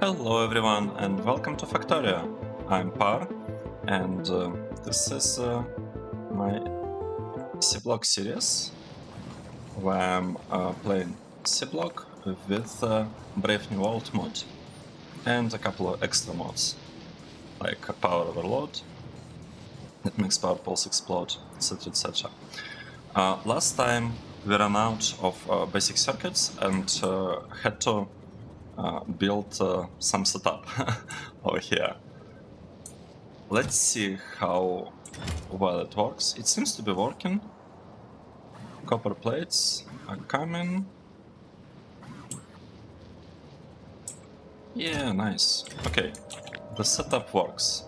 Hello everyone and welcome to Factoria. I'm Par and this is my C-Block series where I'm playing C-Block with Brave New World mod and a couple of extra mods like Power Overload that makes power pulse explode, etc, etc. Last time we ran out of basic circuits and had to build some setup over here. Let's see how well it works. It seems to be working. Copper plates are coming. Yeah, nice. Okay, the setup works.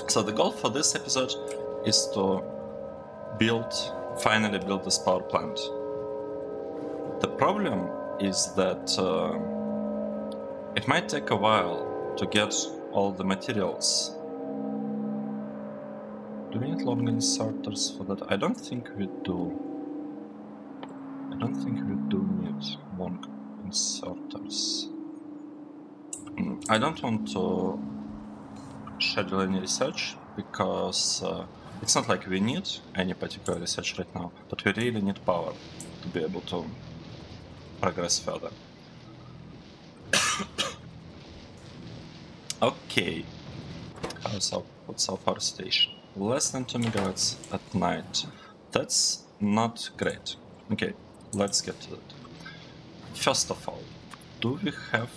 So the goal for this episode is to finally build this power plant. The problem is that it might take a while to get all the materials. Do we need long inserters for that? I don't think we do. I don't think we do need long inserters. I don't want to schedule any research because it's not like we need any particular research right now, but we really need power to be able to progress further. Okay, what's our power station? Less than 2 megawatts at night. That's not great. Okay, let's get to it. First of all, do we have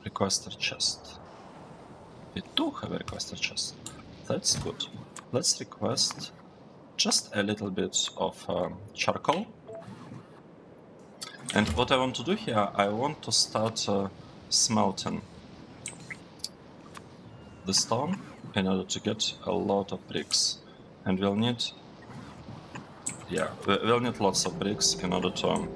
requester chest? We do have a requester chest. That's good. Let's request just a little bit of charcoal. And what I want to do here, I want to start smelting the stone in order to get a lot of bricks. And we'll need, we'll need lots of bricks in order to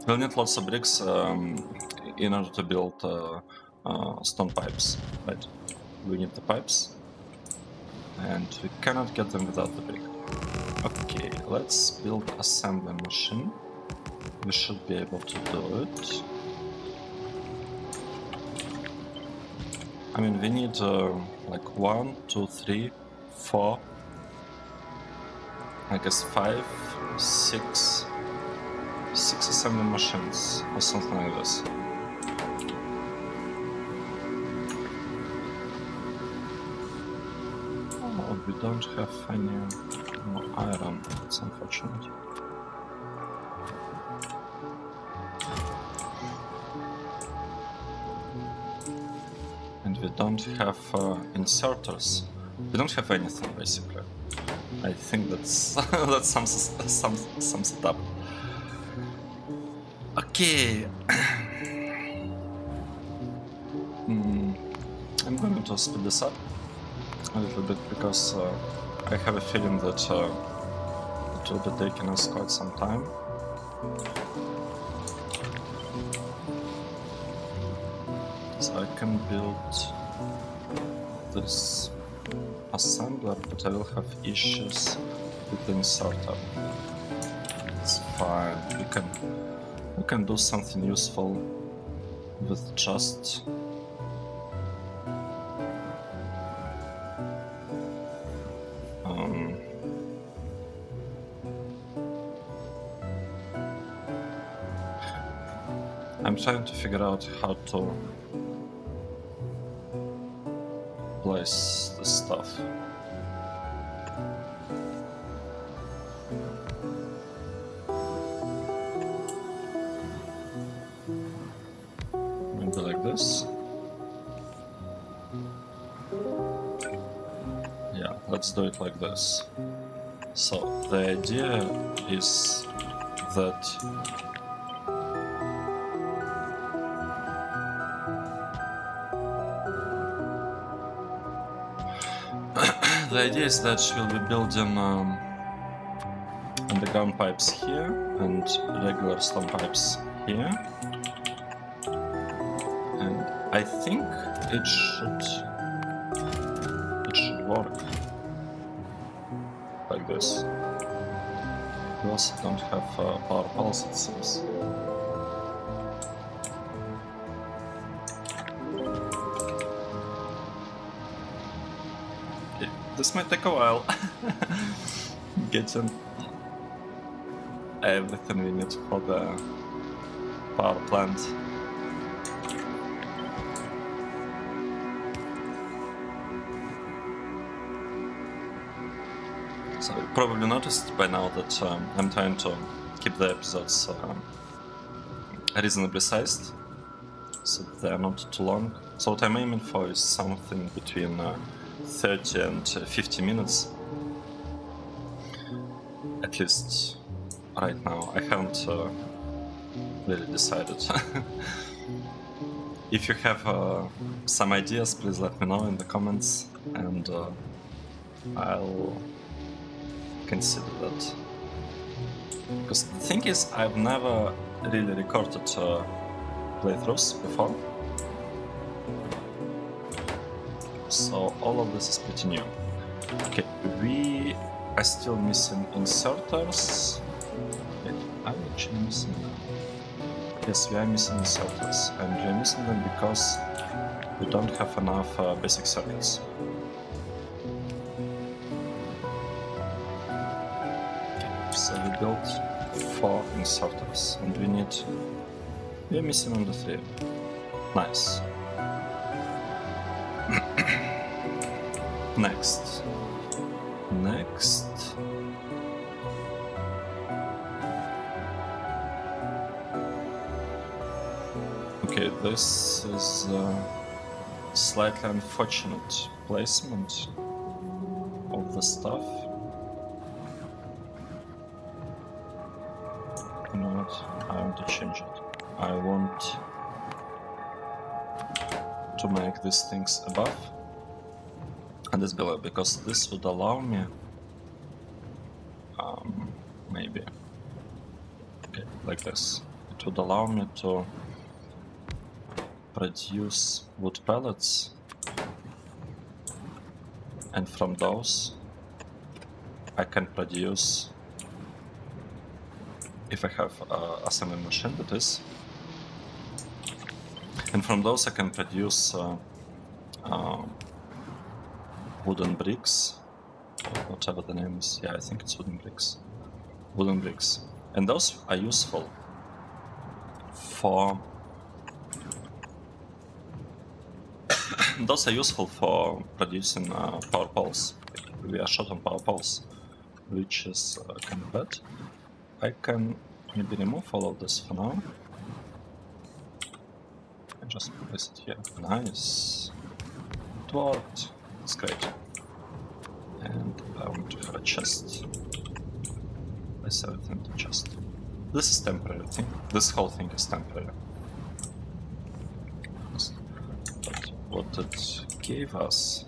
we'll need lots of bricks in order to build stone pipes, right? We need the pipes, and we cannot get them without the brick. Okay, let's build assembly machine. We should be able to do it. I mean, we need like 1, 2, 3, 4, I guess 5, 6 assembly machines or something like this. Oh, we don't have any more iron. That's unfortunate. And we don't have inserters. We don't have anything basically. I think that's that's some setup. Okay. I'm going to speed this up a little bit because I have a feeling that it will be taking us quite some time. So I can build this assembler, but I will have issues with the inserter. It's fine. We can do something useful with just I'm trying to figure out how to place this stuff. Maybe like this. Yeah, let's do it like this. So the idea is that we'll be building underground pipes here and regular stone pipes here. And I think it should like this. We also don't have power pulse, it seems. Okay, this might take a while. Getting everything we need for the power plant. So you probably noticed by now that I'm trying to keep the episodes reasonably sized, so they're not too long. So what I'm aiming for is something between 30 and 50 minutes. At least right now. I haven't really decided. If you have some ideas, please let me know in the comments, and I'll consider that. Because the thing is, I've never really recorded playthroughs before, so all of this is pretty new. Okay, we are still missing inserters. Wait, are we actually missing them? Yes, we are missing inserters, and we are missing them because we don't have enough basic circuits. So we built 4 inserters, and we're missing only 3. Nice. Next. Okay, this is a slightly unfortunate placement of the stuff. You know what? I want to change it. I want to make these things above and this below, because this would allow me maybe okay, like this. It would allow me to produce wood pellets, and from those I can produce, if I have a assembly machine, that is, and from those I can produce wooden bricks, or whatever the name is. Yeah, I think it's wooden bricks. Wooden bricks. And those are useful for producing power poles. We are short on power poles, which is kind of bad. I can maybe remove all of this for now and just place it here. Nice. It worked. It's great. And I want to have a chest. Place everything to chest. This is temporary thing. This whole thing is temporary. But what it gave us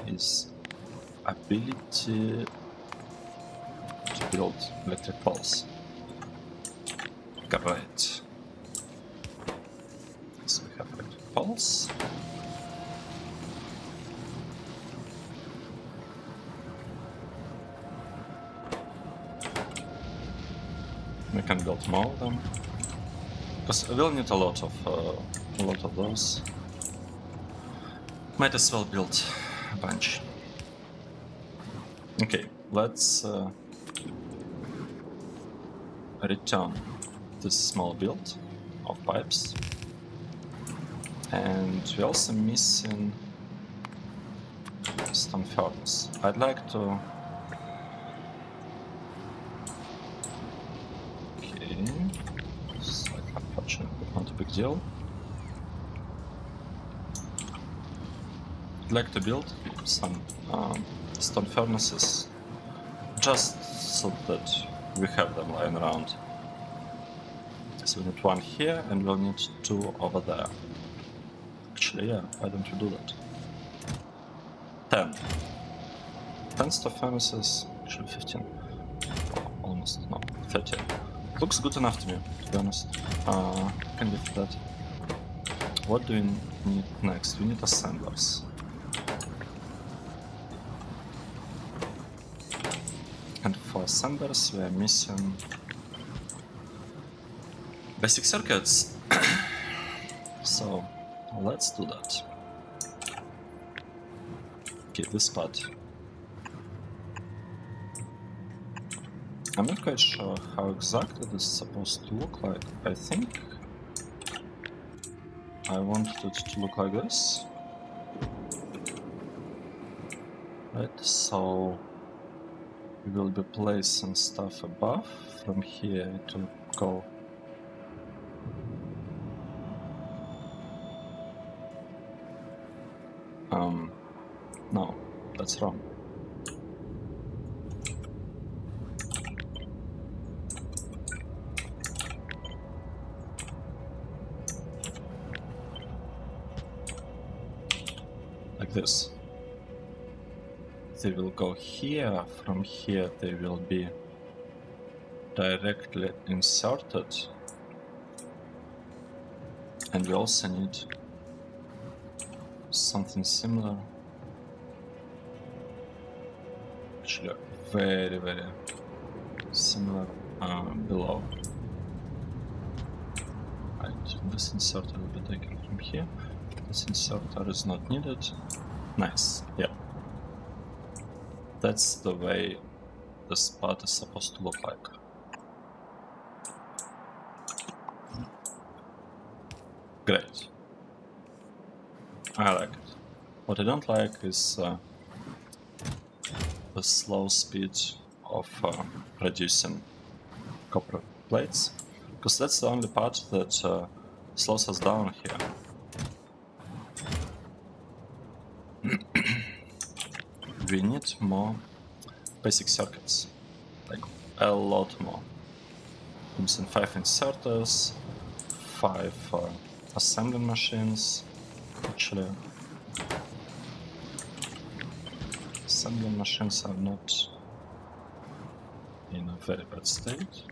is ability to build electric poles. Great. So we have electric poles. We can build more of them, because we'll need a lot of those. Might as well build a bunch. Okay, let's return this small build of pipes, and we're also missing stone furnace. I'd like to. Slightly unfortunate, but not a big deal. I'd like to build some stone furnaces, just so that we have them lying around. So we need 1 here, and we'll need 2 over there. Actually, yeah, why don't we do that? 10. 10 stone furnaces, actually 15. Almost, no, 13. Looks good enough to me, to be honest. Can live with that. What do we need next? We need assemblers. And for senders, we are missing basic circuits. So let's do that. Okay, this part. I'm not quite sure how exactly this is supposed to look like. I think I wanted it to look like this. Right, so we will be placing stuff above. From here it will go no, that's wrong. Like this. They will go here, from here they will be directly inserted. And we also need something similar. Actually, very, very similar below. Right, this inserter will be taken from here. This inserter is not needed. Nice, yeah. That's the way this part is supposed to look like. Great. I like it. What I don't like is the slow speed of producing copper plates, because that's the only part that slows us down here. We need more basic circuits, like a lot more. I'm using 5 inserters, 5 assembling machines. Actually, assembling machines are not in a very bad state.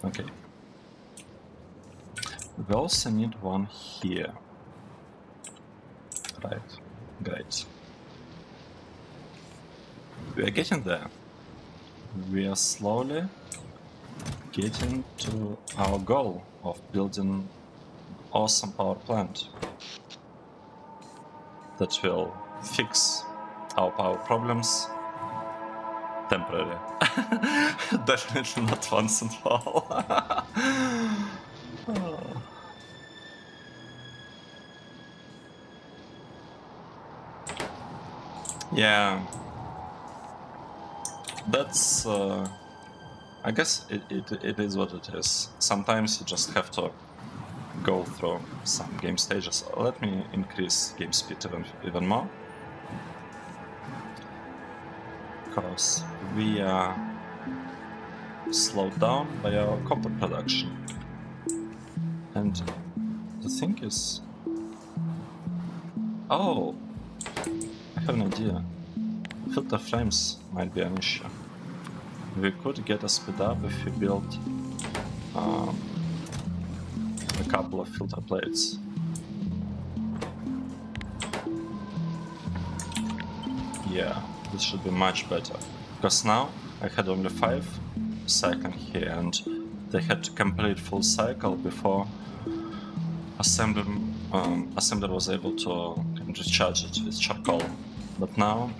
Okay. We also need one here. Right, great. We are getting there. We are slowly getting to our goal of building awesome power plant that will fix our power problems temporarily. Definitely not once and for all. Oh. Yeah, that's I guess it is what it is. Sometimes you just have to go through some game stages. Let me increase game speed even more, because we are slowed down by our copper production. And the thing is, oh, I have an idea. Filter frames might be an issue. We could get a speed up if we build a couple of filter plates. Yeah, this should be much better. Because now I had only 5 cycling here, and they had to complete full cycle before assembler was able to recharge it with charcoal. But now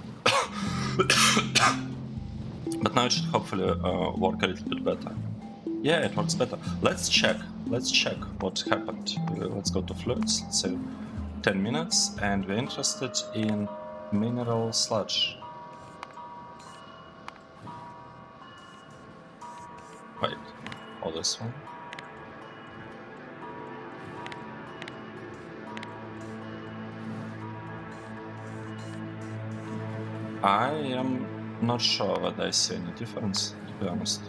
it should hopefully work a little bit better. Yeah, it works better. Let's check what happened. Let's go to fluids. Let's say 10 minutes, and we're interested in mineral sludge. Wait, or this one? I am not sure whether I see any difference, to be honest.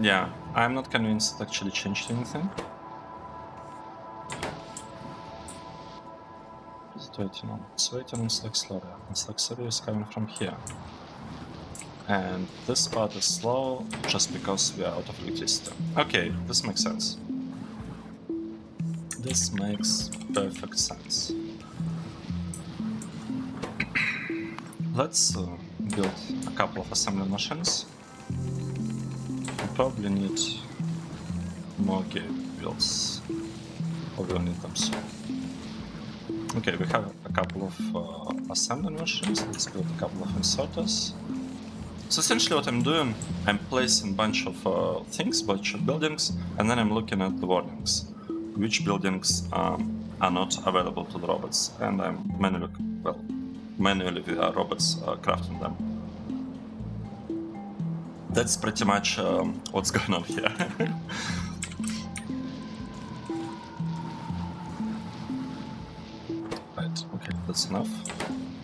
Yeah, I'm not convinced it actually changed anything. It's waiting on. It's waiting on Slack slowly. And Slack slowly is coming from here. And this part is slow just because we are out of electricity. Okay, this makes sense. This makes perfect sense. Let's build a couple of assembly machines. We probably need more gate builds, or we'll need them soon. Okay, we have a couple of assembly machines. Let's build a couple of inserters. So essentially what I'm doing, I'm placing a bunch of things, bunch of buildings, and then I'm looking at the warnings. Which buildings are not available to the robots, and I'm manually with our robots crafting them. That's pretty much what's going on here. Right, okay, that's enough.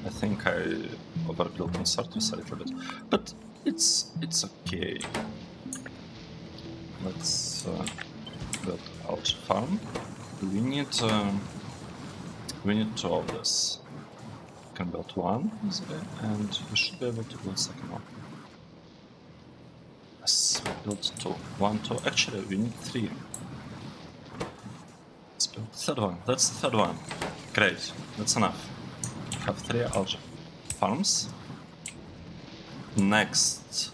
I think I overbuilt inserters a little bit, but it's okay. Let's build algae farm. We need two of this. We can build one easily, and we should be able to build second one. Yes, we built two. 1, 2. Actually, we need 3. Let's build the third one. That's the third one. Great, that's enough. We have 3 algae farms. Next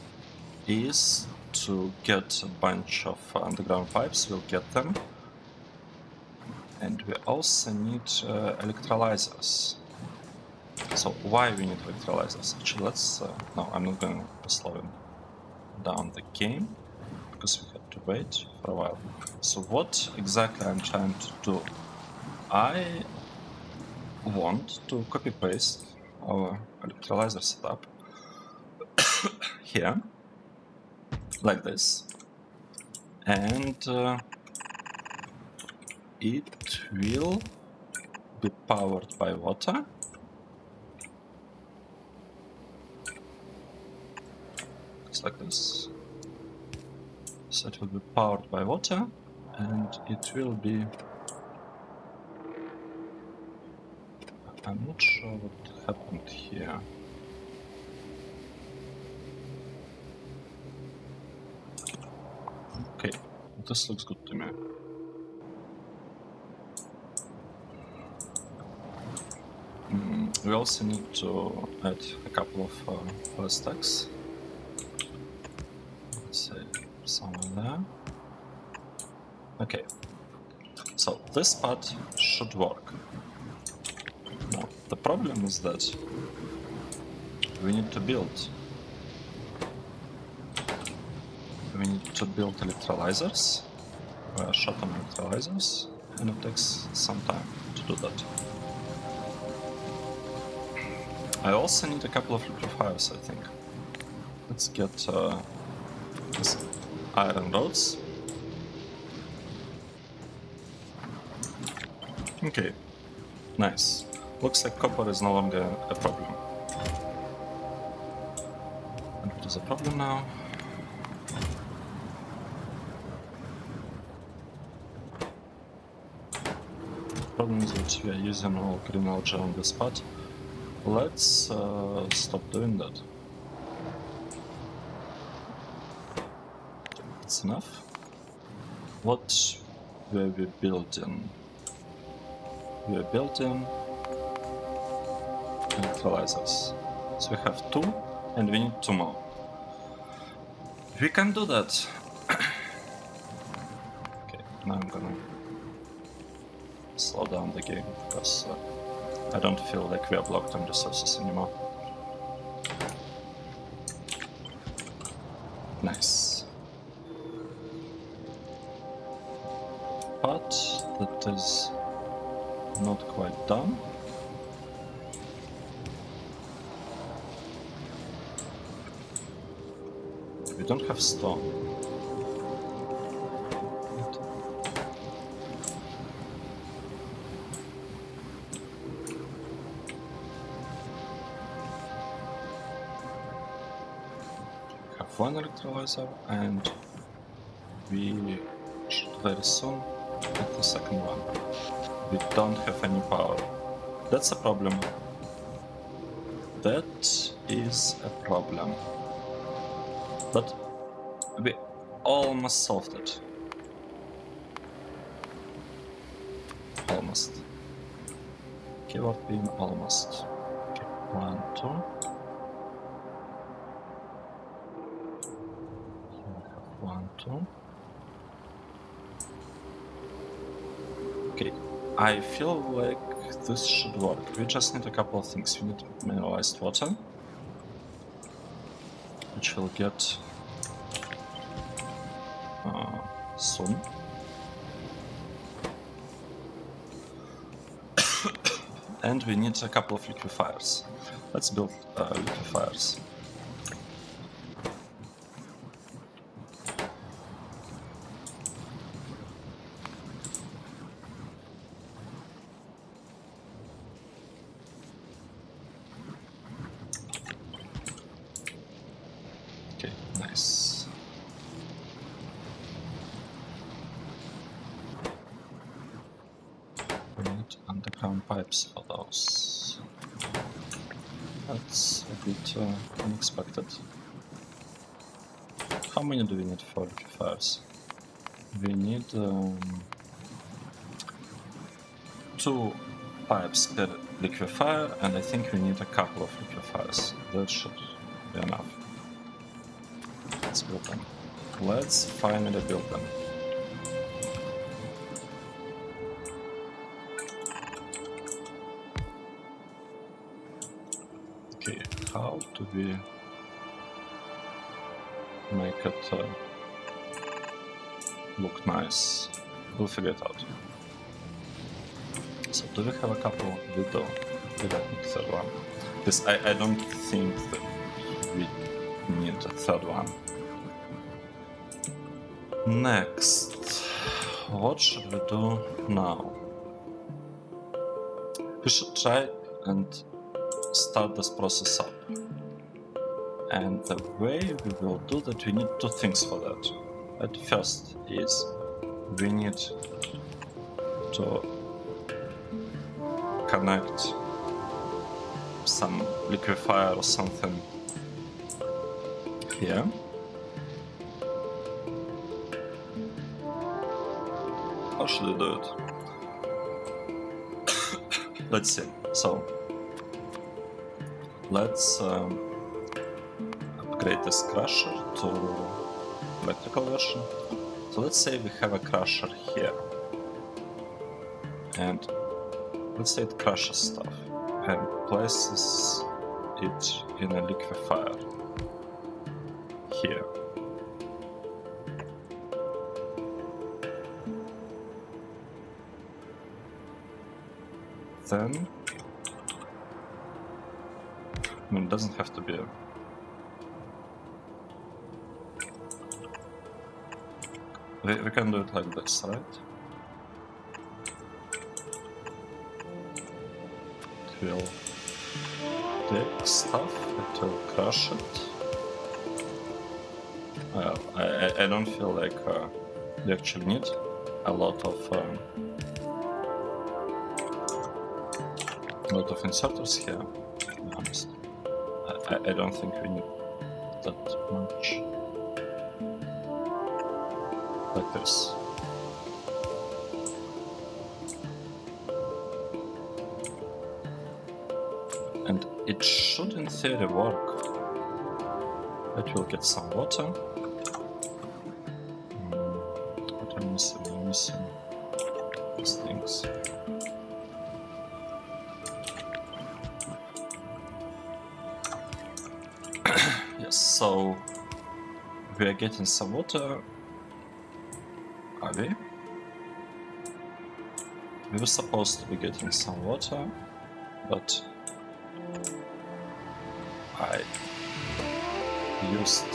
is to get a bunch of underground pipes. We'll get them. And we also need electrolyzers. So why we need electrolyzers? Actually, let's... no, I'm not going to slow down the game, because we had to wait for a while. So what exactly I'm trying to do? I want to copy-paste our electrolyzer setup here, like this. And it will be powered by water. It's like this. So it will be powered by water, and it will be... I'm not sure what happened here. Okay, this looks good to me. We also need to add a couple of stacks. Let's say somewhere there. Okay, so this part should work. Now, the problem is that we need to build. We need to build electrolyzers, short-term electrolyzers, and it takes some time to do that. I also need a couple of liquefiers, I think. Let's get these iron rods. Okay, nice. Looks like copper is no longer a problem. And what is a problem now? The problem is that we are using all green algae on this part. Let's stop doing that. That's enough. What were we building? We are building electrolyzers. So we have 2, and we need 2 more. We can do that. Okay, now I'm gonna slow down the game, because I don't feel like we are blocked on resources anymore. Nice. But that is not quite done. We don't have stone. We have 1 electrolyzer, and we should very soon get the second one. We don't have any power. That's a problem. That is a problem. But we almost solved it. almost. Keyword beam, almost. Okay, 1, 2. Here we have 1, 2. Okay, I feel like this should work. We just need a couple of things. We need mineralized water, which we'll get soon. And we need a couple of liquefiers. Let's build liquefiers. Okay, nice. We need underground pipes for those. That's a bit unexpected. How many do we need for liquefiers? We need 2 pipes per liquefier, and I think we need a couple of liquefiers. That should be enough. Let's build them. Let's finally build them. Okay, how do we make it look nice? We'll figure it out. So do we have a couple? We do. We don't need a third one. Because I don't think that we need a third one. Next, what should we do now? We should try and start this process up. And the way we will do that, we need 2 things for that. At first is we need to connect some liquefier or something here. How should we do it? Let's see. So let's upgrade this crusher to electrical version. So let's say we have a crusher here, and let's say it crushes stuff and places it in a liquefier here. Then, I mean, it doesn't have to be we can do it like this, right? It will take stuff, it will crush it. I don't feel like you actually need a lot of inserters here, to be honest. I don't think we need that much. Like this. And it should in theory work. But we'll get some water. What am I missing? I'm missing these things. Yes, so we are getting some water. Are we? We were supposed to be getting some water, but I used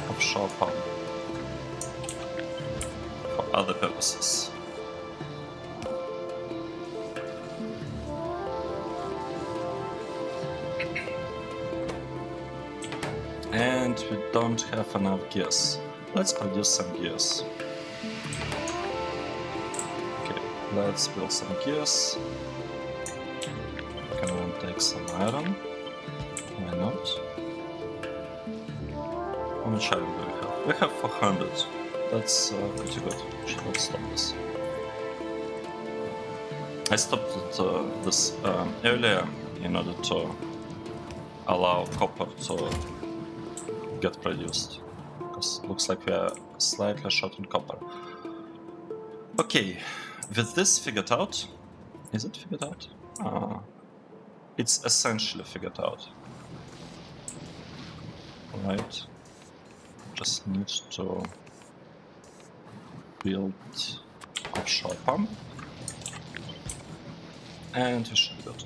offshore pump for other purposes. And we don't have enough gears. Let's produce some gears. Okay, let's build some gears. We can even take some iron. Why not? How much iron do we have? We have 400. That's pretty good. Let's stop this. I stopped this earlier in order to allow copper to get produced, because it looks like we are slightly short on copper. Okay, with this figured out, is it figured out? It's essentially figured out. Right, just need to build offshore pump, and we should be good.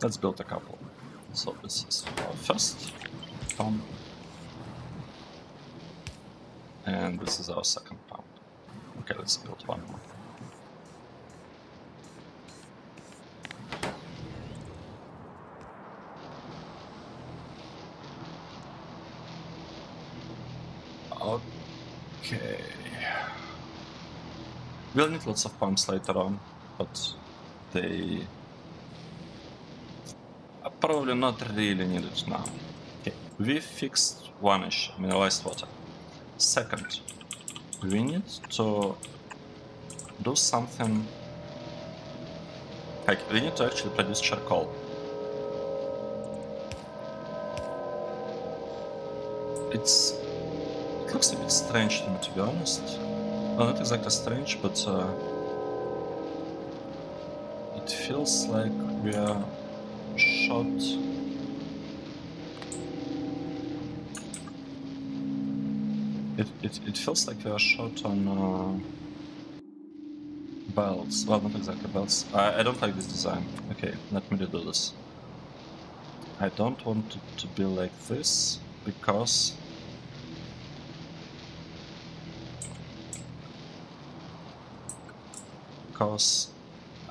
Let's build a couple. So this is our first pump, and this is our second pump. Okay, let's build one more. Okay. We'll need lots of pumps later on, but they are probably not really needed now. Okay, we fixed one issue, mineralized water. Second, we need to do something, like we need to actually produce charcoal. It looks a bit strange to me, to be honest. Well, not exactly strange, but it feels like we are short. It feels like we are short on belts. Well, not exactly belts. I don't like this design. Okay, let me redo this. I don't want it to be like this, because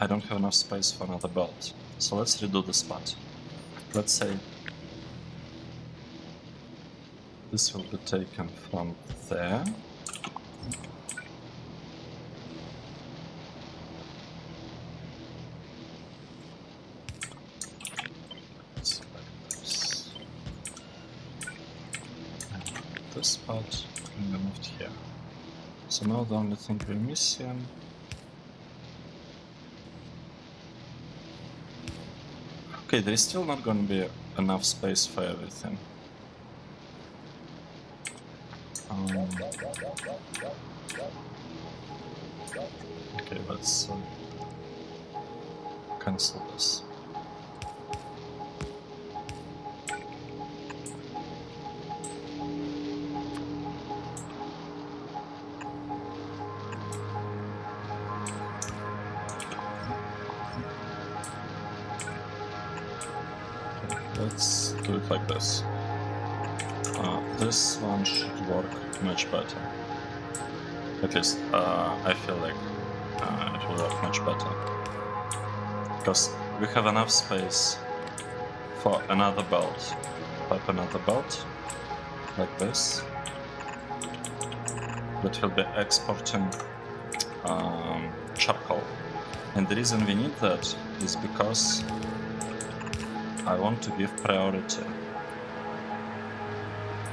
I don't have enough space for another belt. So let's redo this part. Let's say this will be taken from there. This part can be moved here. So now the only thing we're missing . Okay, there is still not going to be enough space for everything. Okay, let's cancel this. Let's do it like this. This one should work much better. At least I feel like it will work much better. Because we have enough space for another belt. Type another belt, like this. That will be exporting charcoal. And the reason we need that is because I want to give priority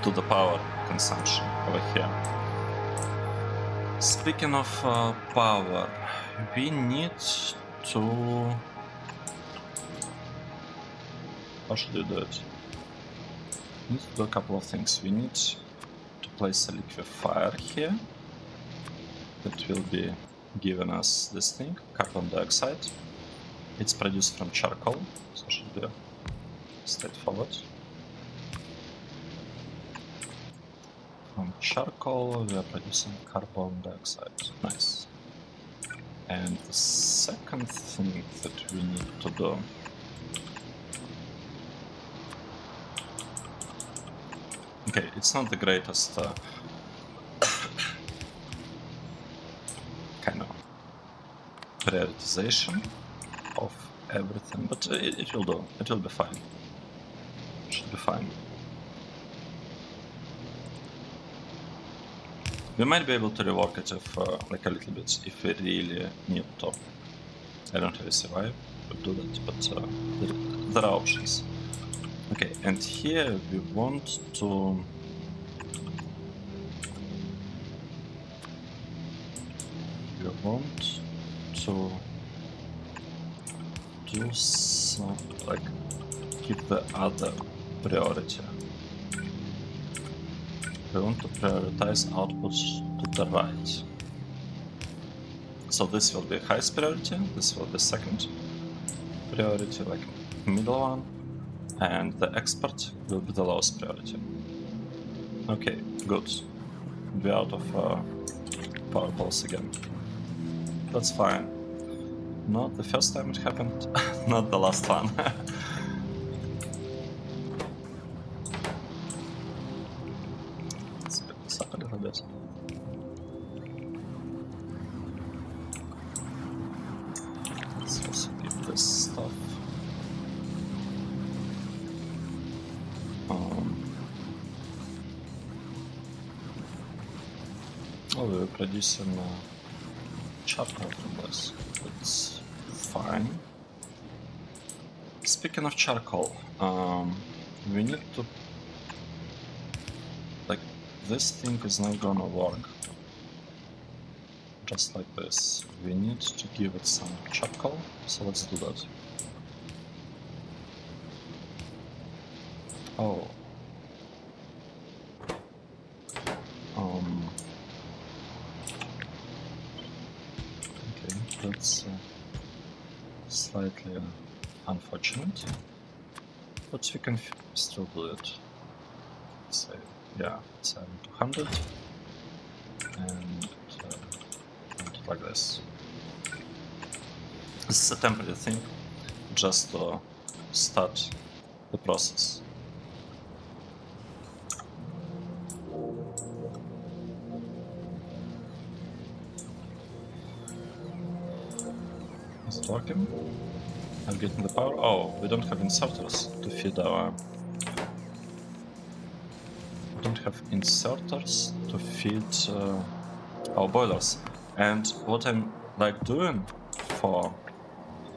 to the power consumption over here. Speaking of power, we need to... How should we do it? We need to do a couple of things. We need to place a liquefier here that will be giving us this thing, carbon dioxide. It's produced from charcoal, so it should be straightforward. From charcoal we are producing carbon dioxide. Nice. And the second thing that we need to do okay, it's not the greatest kind of prioritization of everything, but it will do. It will be fine. It should be fine. We might be able to rework it if, like a little bit, if we really need to. I don't really see why we do that, but there are options. Okay, and here we want to want to do some, like, keep the other priority. We want to prioritize outputs to the right. So this will be highest priority, this will be second priority, like middle one, and the export will be the lowest priority. Okay, good. Be out of power pulse again. That's fine. Not the first time it happened, not the last one. Let's pick this up a little bit. Let's also keep this stuff. Oh, we're producing charcoal from this. That's fine. Speaking of charcoal, we need to... like, this thing is not gonna work. Just like this. We need to give it some charcoal, so let's do that. Oh. Okay, that's slightly unfortunate, but we can still do it. Let's say, yeah, 200, and like this. This is a temporary thing, just to start the process. Is it working? I'm getting the power. Oh, we don't have inserters to feed our... we don't have inserters to feed our boilers. And what I'm like doing for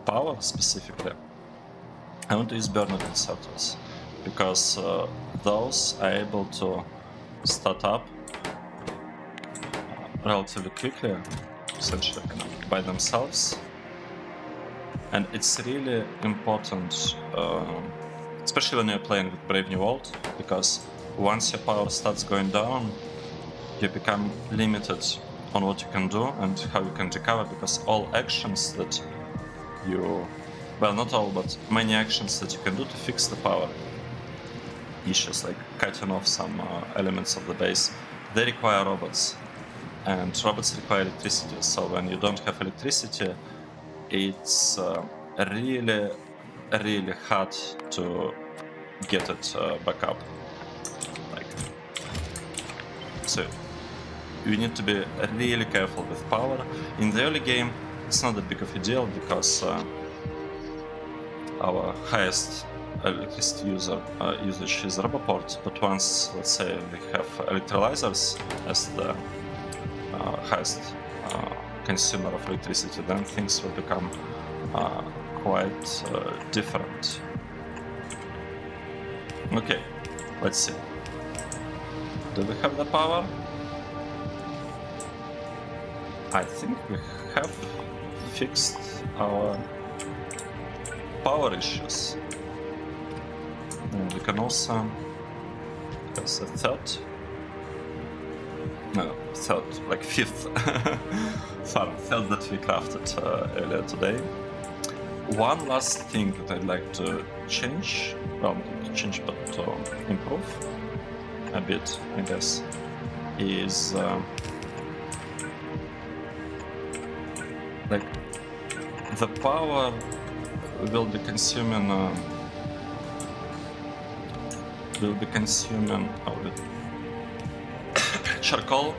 power specifically, I want to use burnout inserters, because those are able to start up relatively quickly, essentially by themselves. And it's really important, especially when you're playing with Brave New World, because once your power starts going down, you become limited on what you can do and how you can recover, because all actions that you... well, not all, but many actions that you can do to fix the power issues, like cutting off some elements of the base, they require robots. And robots require electricity, so when you don't have electricity, it's really, really hard to get it back up. Like, so you need to be really careful with power. In the early game, it's not that big of a deal, because our highest electricity usage is Roboport, but once, let's say, we have electrolyzers as the highest consumer of electricity, then things will become quite different. Okay, let's see. Do we have the power? I think we have fixed our power issues. And we can also press a third, like fifth farm, third that we crafted earlier today. One last thing that I'd like to change, well, not to change, but to improve a bit, I guess, is like the power will be consuming charcoal,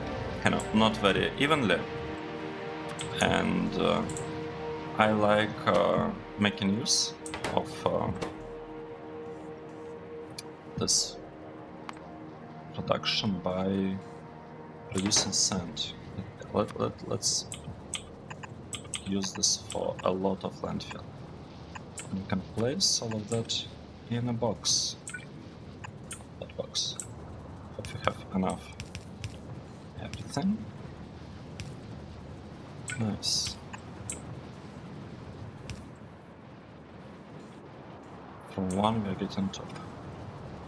not very evenly, and I like making use of this production by producing sand. Let's use this for a lot of landfill. And we can place all of that in a box. That box. Hope we have enough. Everything. Nice. From 1 we are getting top.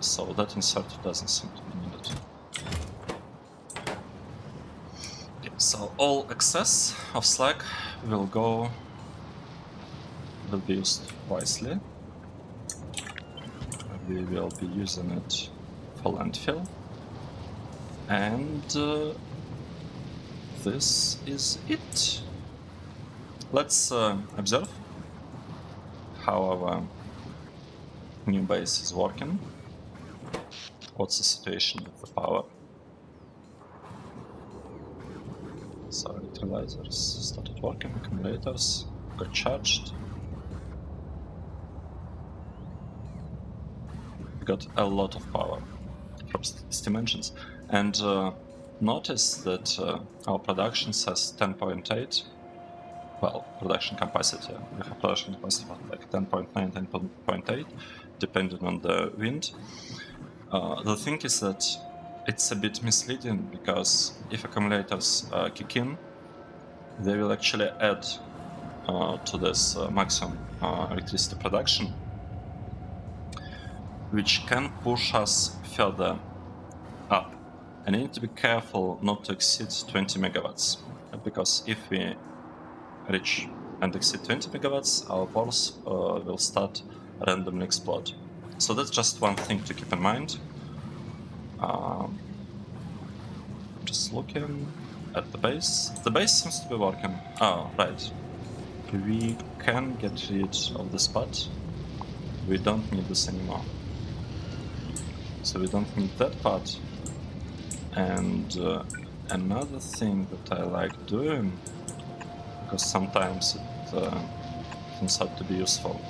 So that inserter doesn't seem to be needed. Okay, so all excess of slag will be used wisely. We will be using it for landfill. And this is it. Let's observe how our new base is working. What's the situation with the power? So electrolyzers started working, accumulators got charged. We got a lot of power from these dimensions. And notice that our production says 10.8. Well, production capacity. We have production capacity of like 10.9, 10.8, depending on the wind. The thing is that it's a bit misleading, because if accumulators kick in, they will actually add to this maximum electricity production, which can push us further up. And you need to be careful not to exceed 20 megawatts, because if we reach and exceed 20 megawatts, our pores will start randomly explode. So that's just one thing to keep in mind. Just looking at the base. The base seems to be working. Oh, right. We can get rid of this part. We don't need this anymore. So we don't need that part. And another thing that I like doing, because sometimes it turns out to be useful.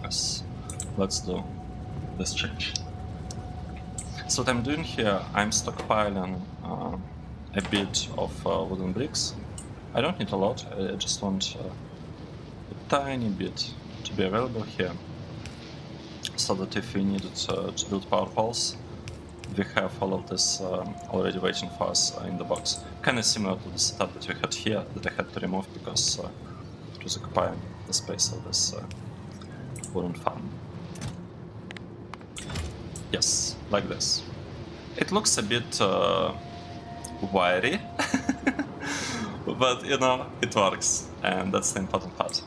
Yes, let's do this change. So what I'm doing here, I'm stockpiling a bit of wooden bricks. I don't need a lot, I just want a tiny bit to be available here, so that if we needed to build power poles, we have all of this already waiting for us in the box. Kind of similar to the setup that we had here, that I had to remove because it was occupying the space of this wooden farm. Yes, like this. It looks a bit wiry, but you know, it works, and that's the important part.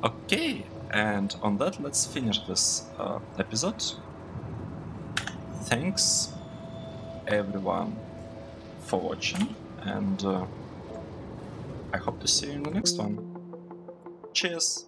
Okay, and on that, let's finish this episode. Thanks everyone for watching, and I hope to see you in the next one. Cheers!